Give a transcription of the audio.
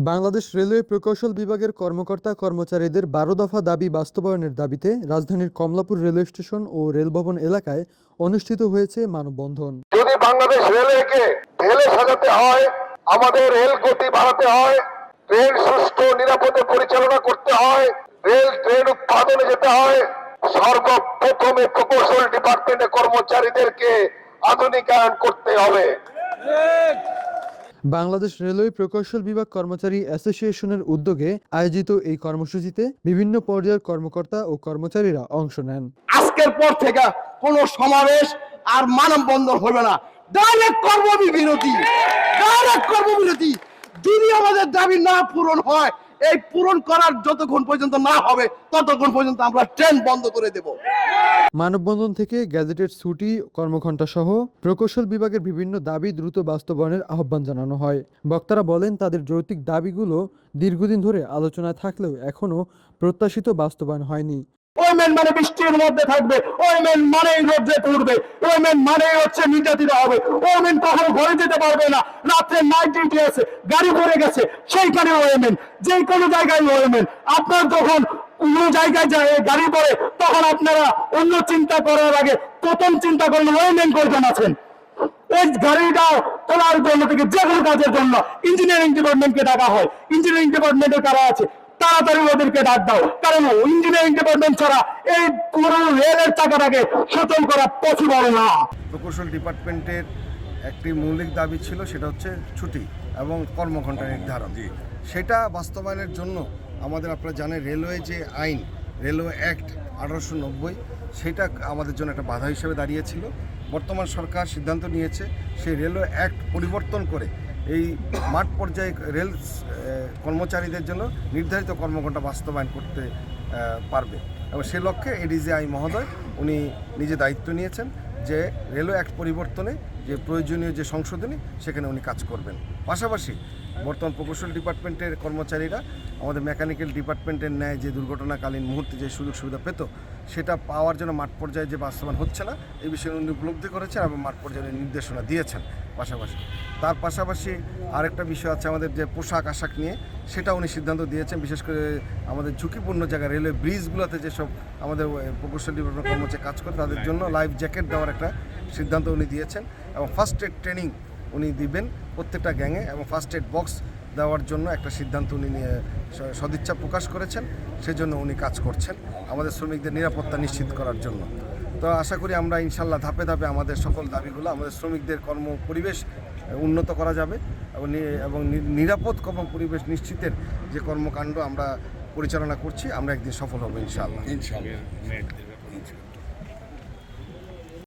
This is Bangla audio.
বাংলাদেশ রেলওয়ে প্রকৌশল বিভাগের কর্মকর্তা-কর্মচারীদের ১২ দফা দাবি বাস্তবায়নের দাবিতে রাজধানীর কমলাপুর রেলওয়ে স্টেশন ও রেলভবন এলাকায় অনুষ্ঠিত হয়েছে মানববন্ধন। যদি বাংলাদেশ রেলওয়েকে ঢেলে সাজাতে হয়, আমাদের রেল গতি বাড়াতে হয়, ট্রেন সুষ্ঠু নিরাপদে পরিচালনা করতে হয়, রেল ট্রেন উৎপাদনে যেতে হয়, সর্বপ্রথমে প্রকৌশল ডিপার্টমেন্টের কর্মচারীদেরকে আধুনিকায়ন করতে হবে। বাংলাদেশ রেলওয়ে প্রকৌশল বিভাগ কর্মচারী অ্যাসোসিয়েশনের উদ্যোগে আয়োজিত এই কর্মসূচিতে বিভিন্ন পর্যায়ের কর্মকর্তা ও কর্মচারীরা অংশ নেন। আজকের পর থেকে কোনো সমাবেশ আর মানববন্ধন হবে না, ডাইরেক্ট কর্মবিরতি। যদি আমাদের দাবি না পূরণ হয়, এই পূরণ করার যতক্ষণ পর্যন্ত না হবে ততক্ষণ পর্যন্ত আমরা ট্রেন বন্ধ করে দেব। মানববন্ধন থেকে গ্যাজেটেড ছুটি, কর্মঘণ্টা সহ প্রকৌশল বিভাগের বিভিন্ন দাবি দ্রুত বাস্তবায়নের আহ্বান জানানো হয়। বক্তারা বলেন, তাদের যৌক্তিক দাবিগুলো দীর্ঘদিন ধরে আলোচনায় থাকলেও এখনো প্রত্যাশিত বাস্তবায়ন হয়নি। ওয়েমেন মানে বৃষ্টির মধ্যে থাকবে, ওয়েমেন মানেই রোদ্রে পড়বে, ওয়েমেন মানেই হচ্ছে নির্যাতিত হবে, ওয়েমেন কখনো ঘরে যেতে পারবে না, রাত্রে নাইট ডিউটি আছে, গাড়ি পড়ে গেছে সেইখানে ওয়েমেন, যে কোনো জায়গায় ওয়েমেন। আপনার যখন অন্য জায়গায় যায় গাড়ি পড়ে, তখন আপনারা অন্য চিন্তা করার আগে প্রথম চিন্তা করলে ওয়েমেন করবেন আছেন। এই গাড়িটা তোলার জন্য থেকে যে কোনো কাজের জন্য ইঞ্জিনিয়ারিং ডিপার্টমেন্টকে ডাকা হয়। ইঞ্জিনিয়ারিং ডিপার্টমেন্টের কারা আছে, তাড়াতাড়ি ওদেরকে ডাক দাও, কারণ ইঞ্জিনিয়ারিং ডিপার্টমেন্ট ছাড়া এই পুরো রেলের চাকাটাকে সচল করা পসিবল না। প্রকৌশল ডিপার্টমেন্টের একটি মৌলিক দাবি ছিল, সেটা হচ্ছে ছুটি এবং কর্মঘণ্টা নির্ধারণ। সেটা বাস্তবায়নের জন্য আমাদের, আপনারা জানেন, রেলওয়ে যে আইন, রেলওয়ে অ্যাক্ট 1890, সেটা আমাদের জন্য একটা বাধা হিসেবে দাঁড়িয়েছিল। বর্তমান সরকার সিদ্ধান্ত নিয়েছে সেই রেলওয়ে অ্যাক্ট পরিবর্তন করে এই মাঠ পর্যায়ে রেল কর্মচারীদের জন্য নির্ধারিত কর্মঘণ্টা বাস্তবায়ন করতে পারবে, এবং সে লক্ষ্যে এডিজিআই মহোদয় উনি নিজে দায়িত্ব নিয়েছেন যে রেলওয়ে অ্যাক্ট পরিবর্তনে যে প্রয়োজনীয় যে সংশোধনী, সেখানে উনি কাজ করবেন। পাশাপাশি বর্তমান প্রকৌশল ডিপার্টমেন্টের কর্মচারীরা আমাদের মেকানিক্যাল ডিপার্টমেন্টের ন্যায় যে দুর্ঘটনাকালীন মুহূর্তে যে সুযোগ সুবিধা পেত, সেটা পাওয়ার জন্য মাঠ পর্যায়ে যে বাস্তবায়ন হচ্ছে না, এই বিষয়ে উনি উপলব্ধি করেছেন এবং মাঠ পর্যায়ে নির্দেশনা দিয়েছেন। তার পাশাপাশি আরেকটা বিষয় আছে আমাদের যে পোশাক আশাক নিয়ে, সেটা উনি সিদ্ধান্ত দিয়েছেন। বিশেষ করে আমাদের ঝুঁকিপূর্ণ জায়গায় রেলওয়ে ব্রিজগুলোতে যেসব আমাদের প্রকৌশল ডিপার্টমেন্ট কর্মচারী কাজ করে, তাদের জন্য লাইফ জ্যাকেট দেওয়ার একটা সিদ্ধান্ত উনি দিয়েছেন, এবং ফার্স্ট এড ট্রেনিং উনি দিবেন প্রত্যেকটা গ্যাংয়ে, এবং ফার্স্ট এড বক্স দেওয়ার জন্য একটা সিদ্ধান্ত উনি নিয়ে সদিচ্ছা প্রকাশ করেছেন। সেজন্য উনি কাজ করছেন আমাদের শ্রমিকদের নিরাপত্তা নিশ্চিত করার জন্য। তো আশা করি আমরা ইনশাল্লাহ ধাপে ধাপে আমাদের সকল দাবিগুলো, আমাদের শ্রমিকদের কর্ম পরিবেশ উন্নত করা যাবে, এবং নিরাপদ কর্ম পরিবেশ নিশ্চিতের যে কর্মকাণ্ড আমরা পরিচালনা করছি, আমরা একদিন সফল হব ইনশাআল্লাহ।